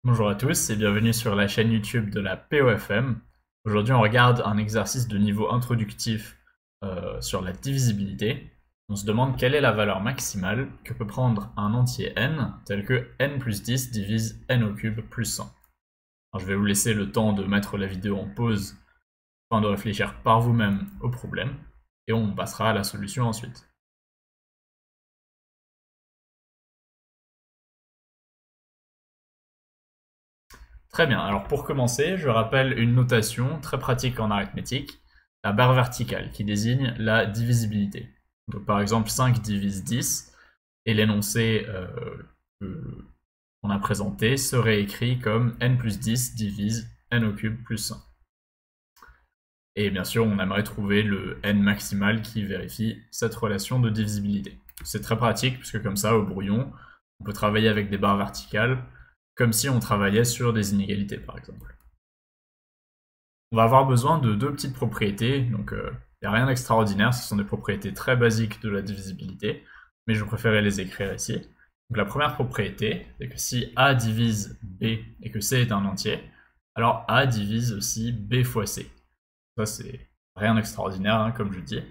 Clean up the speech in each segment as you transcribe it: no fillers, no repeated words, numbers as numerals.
Bonjour à tous et bienvenue sur la chaîne YouTube de la POFM. Aujourd'hui, on regarde un exercice de niveau introductif sur la divisibilité. On se demande quelle est la valeur maximale que peut prendre un entier n tel que n plus 10 divise n au cube plus 100. Alors, je vais vous laisser le temps de mettre la vidéo en pause afin de réfléchir par vous-même au problème et on passera à la solution ensuite. Très bien, alors pour commencer, je rappelle une notation très pratique en arithmétique, la barre verticale, qui désigne la divisibilité. Donc par exemple 5 divise 10, et l'énoncé qu'on a présenté serait écrit comme n plus 10 divise n au cube plus 100. Et bien sûr, on aimerait trouver le n maximal qui vérifie cette relation de divisibilité. C'est très pratique, puisque comme ça, au brouillon, on peut travailler avec des barres verticales, comme si on travaillait sur des inégalités par exemple. On va avoir besoin de deux petites propriétés, donc il n'y a rien d'extraordinaire, ce sont des propriétés très basiques de la divisibilité, mais je préférais les écrire ici. Donc la première propriété, c'est que si A divise B et que C est un entier, alors A divise aussi B fois C. Ça c'est rien d'extraordinaire, hein, comme je dis.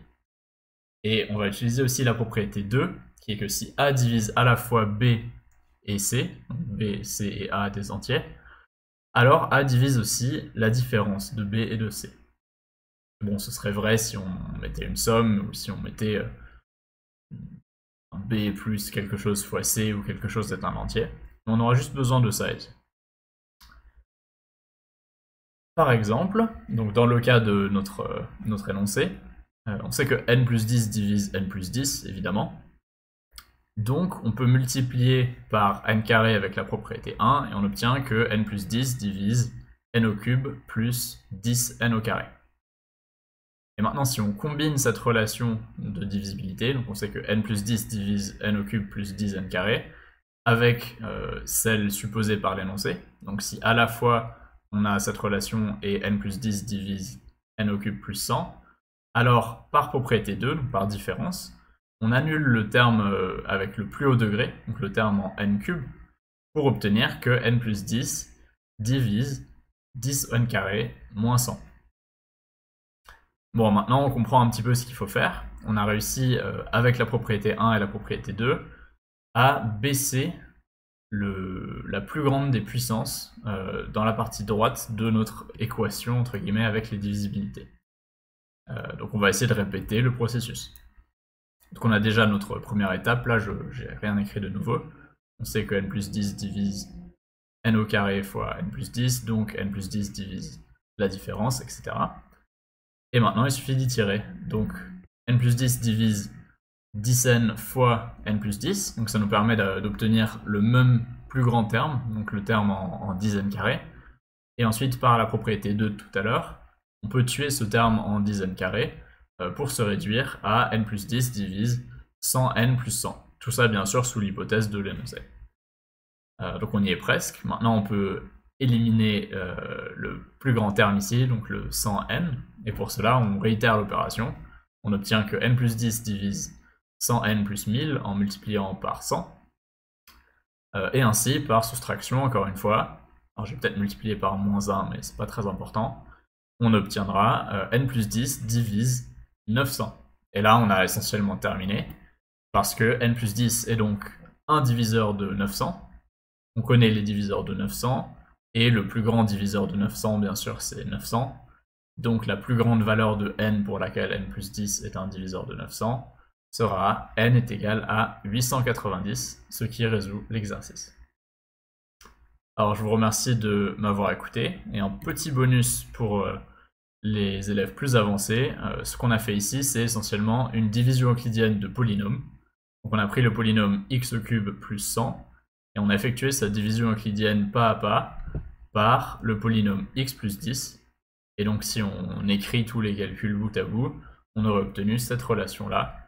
Et on va utiliser aussi la propriété 2, qui est que si A divise à la fois B et C, donc B, C et A des entiers, alors A divise aussi la différence de B et de C. Bon, ce serait vrai si on mettait une somme, ou si on mettait un B plus quelque chose fois C, ou quelque chose est un entier. On aura juste besoin de ça ici. Par exemple, donc dans le cas de notre énoncé, on sait que n plus 10 divise n plus 10, évidemment. Donc on peut multiplier par n carré avec la propriété 1 et on obtient que n plus 10 divise n au cube plus 10n au carré. Et maintenant si on combine cette relation de divisibilité, donc on sait que n plus 10 divise n au cube plus 10n carré, avec celle supposée par l'énoncé, donc si à la fois on a cette relation et n plus 10 divise n au cube plus 100, alors par propriété 2, donc par différence, on annule le terme avec le plus haut degré, donc le terme en n cube, pour obtenir que n plus 10 divise 10n carré moins 100. Bon, maintenant on comprend un petit peu ce qu'il faut faire. On a réussi, avec la propriété 1 et la propriété 2, à baisser la plus grande des puissances dans la partie droite de notre équation, entre guillemets, avec les divisibilités. Donc on va essayer de répéter le processus. Donc on a déjà notre première étape, là j'ai rien écrit de nouveau. On sait que n plus 10 divise n au carré fois n plus 10, donc n plus 10 divise la différence, etc. Et maintenant il suffit d'y tirer. Donc n plus 10 divise 10n fois n plus 10, donc ça nous permet d'obtenir le même plus grand terme, donc le terme en 10n carré. Et ensuite par la propriété 2 de tout à l'heure, on peut tuer ce terme en 10n carré, pour se réduire à n plus 10 divise 100n plus 100. Tout ça bien sûr sous l'hypothèse de l'énoncé. Donc on y est presque. Maintenant on peut éliminer le plus grand terme ici, donc le 100n, et pour cela on réitère l'opération. On obtient que n plus 10 divise 100n plus 1000 en multipliant par 100. Et ainsi, par soustraction, encore une fois, alors je vais peut-être multiplier par moins 1, mais c'est pas très important, on obtiendra n plus 10 divise 900. Et là, on a essentiellement terminé, parce que n plus 10 est donc un diviseur de 900. On connaît les diviseurs de 900, et le plus grand diviseur de 900, bien sûr, c'est 900. Donc la plus grande valeur de n pour laquelle n plus 10 est un diviseur de 900 sera n est égal à 890, ce qui résout l'exercice. Alors je vous remercie de m'avoir écouté, et un petit bonus pour les élèves plus avancés, ce qu'on a fait ici, c'est essentiellement une division euclidienne de polynômes. Donc on a pris le polynôme x au cube plus 100, et on a effectué sa division euclidienne pas à pas par le polynôme x plus 10. Et donc si on écrit tous les calculs bout à bout, on aurait obtenu cette relation-là,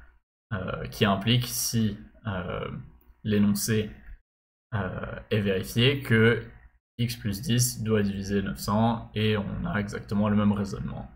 qui implique, si l'énoncé est vérifié, que x plus 10 doit diviser 900, et on a exactement le même raisonnement.